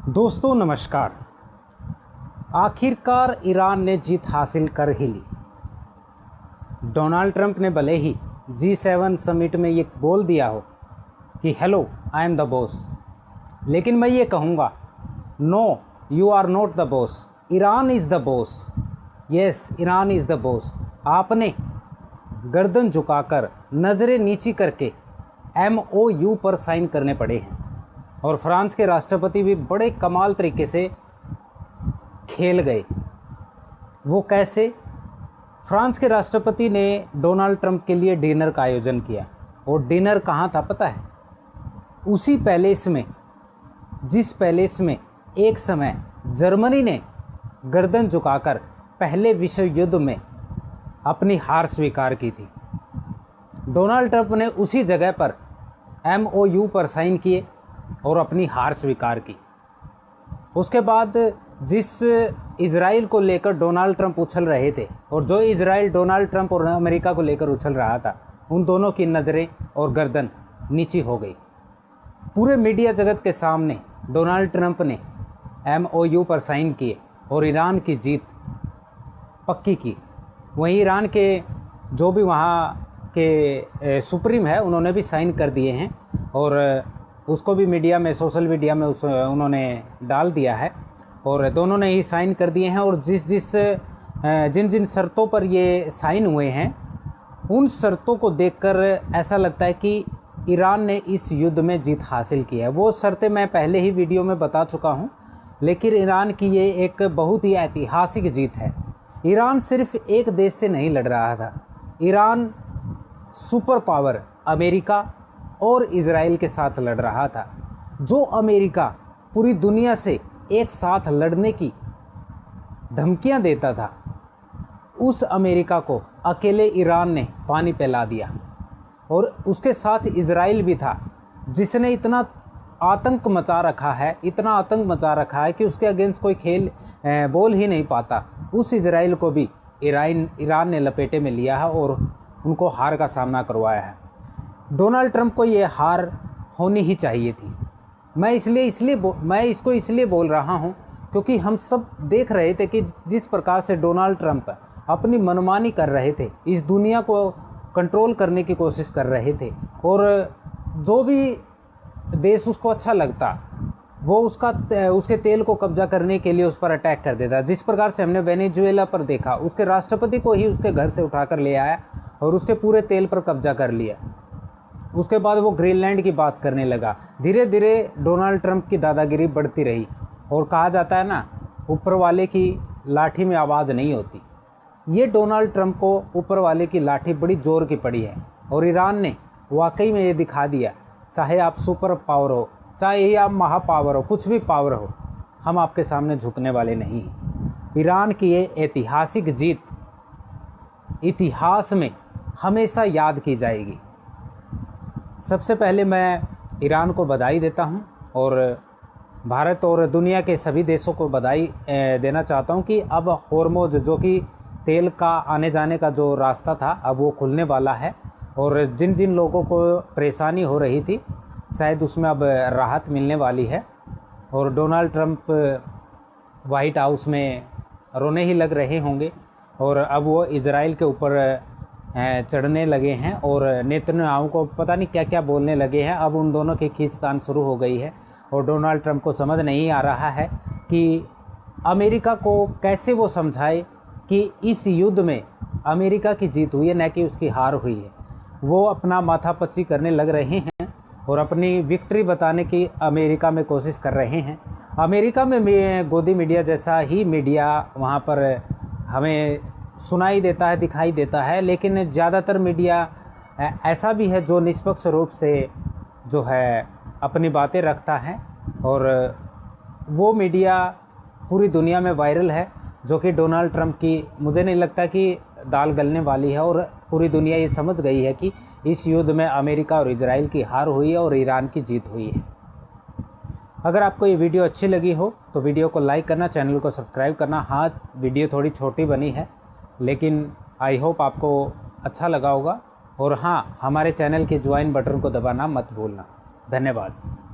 दोस्तों नमस्कार। आखिरकार ईरान ने जीत हासिल कर ही ली। डोनाल्ड ट्रंप ने भले ही G7 समिट में ये बोल दिया हो कि hello I am the boss, लेकिन मैं ये कहूँगा no you are not the boss, Iran is the boss. Yes, Iran is the boss. आपने गर्दन झुकाकर नज़रें नीची करके MOU पर साइन करने पड़े हैं। और फ्रांस के राष्ट्रपति भी बड़े कमाल तरीके से खेल गए। वो कैसे? फ्रांस के राष्ट्रपति ने डोनाल्ड ट्रंप के लिए डिनर का आयोजन किया। और डिनर कहाँ था पता है? उसी पैलेस में जिस पैलेस में एक समय जर्मनी ने गर्दन झुकाकर पहले विश्व युद्ध में अपनी हार स्वीकार की थी। डोनाल्ड ट्रंप ने उसी जगह पर MOU पर साइन किए और अपनी हार स्वीकार की। उसके बाद जिस इज़राइल को लेकर डोनाल्ड ट्रंप उछल रहे थे और जो इज़राइल डोनाल्ड ट्रंप और अमेरिका को लेकर उछल रहा था, उन दोनों की नज़रें और गर्दन नीची हो गई। पूरे मीडिया जगत के सामने डोनाल्ड ट्रंप ने MOU पर साइन किए और ईरान की जीत पक्की की। वहीं ईरान के जो भी वहाँ के सुप्रीम है, उन्होंने भी साइन कर दिए हैं और उसको भी मीडिया में, सोशल मीडिया में उन्होंने डाल दिया है और दोनों ने ही साइन कर दिए हैं। और जिन जिन शर्तों पर ये साइन हुए हैं, उन शर्तों को देखकर ऐसा लगता है कि ईरान ने इस युद्ध में जीत हासिल की है। वो शर्तें मैं पहले ही वीडियो में बता चुका हूँ, लेकिन ईरान की ये एक बहुत ही ऐतिहासिक जीत है। ईरान सिर्फ एक देश से नहीं लड़ रहा था, ईरान सुपर पावर अमेरिका और इज़राइल के साथ लड़ रहा था। जो अमेरिका पूरी दुनिया से एक साथ लड़ने की धमकियां देता था, उस अमेरिका को अकेले ईरान ने पानी पिला दिया। और उसके साथ इज़राइल भी था, जिसने इतना आतंक मचा रखा है, इतना आतंक मचा रखा है कि उसके अगेंस्ट कोई बोल ही नहीं पाता। उस इज़राइल को भी ईरान ने लपेटे में लिया है और उनको हार का सामना करवाया है। डोनाल्ड ट्रंप को ये हार होनी ही चाहिए थी। मैं इसको इसलिए बोल रहा हूँ क्योंकि हम सब देख रहे थे कि जिस प्रकार से डोनाल्ड ट्रंप अपनी मनमानी कर रहे थे, इस दुनिया को कंट्रोल करने की कोशिश कर रहे थे और जो भी देश उसको अच्छा लगता वो उसके तेल को कब्जा करने के लिए उस पर अटैक कर देता। जिस प्रकार से हमने वेनेजुएला पर देखा, उसके राष्ट्रपति को ही उसके घर से उठाकर ले आया और उसके पूरे तेल पर कब्जा कर लिया। उसके बाद वो ग्रीनलैंड की बात करने लगा। धीरे धीरे डोनाल्ड ट्रंप की दादागिरी बढ़ती रही और कहा जाता है ना, ऊपर वाले की लाठी में आवाज़ नहीं होती। ये डोनाल्ड ट्रंप को ऊपर वाले की लाठी बड़ी ज़ोर की पड़ी है और ईरान ने वाकई में ये दिखा दिया, चाहे आप सुपर पावर हो, चाहे आप महापावर हो, कुछ भी पावर हो, हम आपके सामने झुकने वाले नहीं हैं। ईरान की ये ऐतिहासिक जीत इतिहास में हमेशा याद की जाएगी। सबसे पहले मैं ईरान को बधाई देता हूं और भारत और दुनिया के सभी देशों को बधाई देना चाहता हूं कि अब होर्मुज़, जो कि तेल का आने जाने का जो रास्ता था, अब वो खुलने वाला है और जिन जिन लोगों को परेशानी हो रही थी, शायद उसमें अब राहत मिलने वाली है। और डोनाल्ड ट्रंप वाइट हाउस में रोने ही लग रहे होंगे और अब वो इज़राइल के ऊपर चढ़ने लगे हैं और नेतन्याहू को पता नहीं क्या क्या बोलने लगे हैं। अब उन दोनों की खींचतान शुरू हो गई है और डोनाल्ड ट्रंप को समझ नहीं आ रहा है कि अमेरिका को कैसे वो समझाए कि इस युद्ध में अमेरिका की जीत हुई है, न कि उसकी हार हुई है। वो अपना माथापच्ची करने लग रहे हैं और अपनी विक्ट्री बताने की अमेरिका में कोशिश कर रहे हैं। अमेरिका में गोदी मीडिया जैसा ही मीडिया वहाँ पर हमें सुनाई देता है, दिखाई देता है, लेकिन ज़्यादातर मीडिया ऐसा भी है जो निष्पक्ष रूप से जो है अपनी बातें रखता है और वो मीडिया पूरी दुनिया में वायरल है, जो कि डोनाल्ड ट्रंप की, मुझे नहीं लगता कि दाल गलने वाली है और पूरी दुनिया ये समझ गई है कि इस युद्ध में अमेरिका और इज़राइल की हार हुई है और ईरान की जीत हुई है। अगर आपको ये वीडियो अच्छी लगी हो तो वीडियो को लाइक करना, चैनल को सब्सक्राइब करना। हाँ, वीडियो थोड़ी छोटी बनी है, लेकिन आई होप आपको अच्छा लगा होगा। और हाँ, हमारे चैनल के ज्वाइन बटन को दबाना मत भूलना। धन्यवाद।